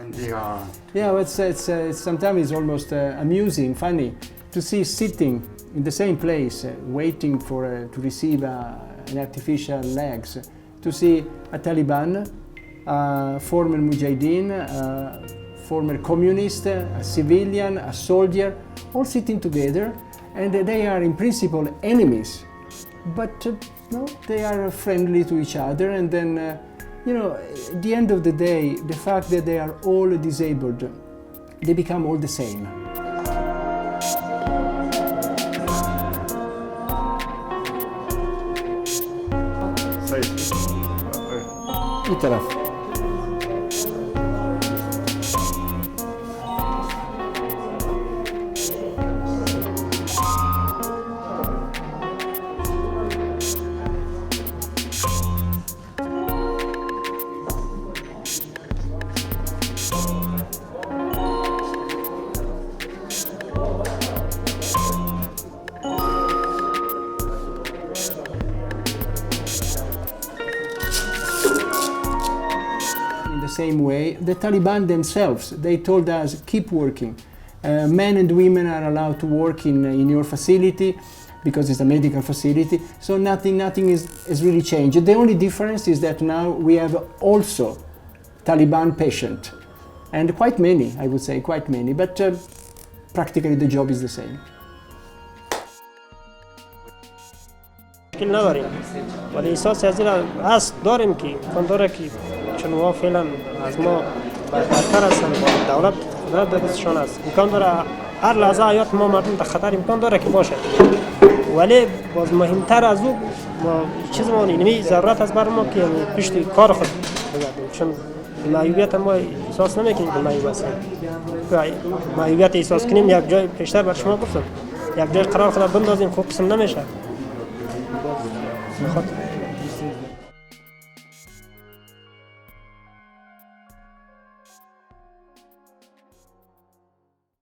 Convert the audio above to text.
when they are... Yeah, it's sometimes it's almost amusing, funny to see sitting in the same place, waiting for to receive an artificial legs, to see a Taliban, former Mujahideen, former communist, a civilian, a soldier, all sitting together, and they are in principle enemies, but no, they are friendly to each other, and then at the end of the day, the fact that they are all disabled, they become all the same. کی طرف same way. The Taliban themselves, they told us, keep working. Men and women are allowed to work in your facility because it's a medical facility. So nothing is really changed. The only difference is that now we have also Taliban patients, and quite many, I would say, quite many. But practically the job is the same. نداریم ولی احساس از این هست داریم که امکان داره که چون اوها فعلا از ما برتر هستن و دولت قدرت در دستشان است، امکان داره هر لحظه حیات ما مردم در خطر امکان داره که باشه، ولی باز مهمتر از او چیز ما اینمی ضرورت است بر ما که پشت کار خود بگردیم، چون معیوبیت ما احساس نمیکنیم که معیوب هستیم. معیوبیت احساس کنیم یک جای پیشتر بر شما گفتم یک جای قرار خود بندازیم خوب قسم نمیشه.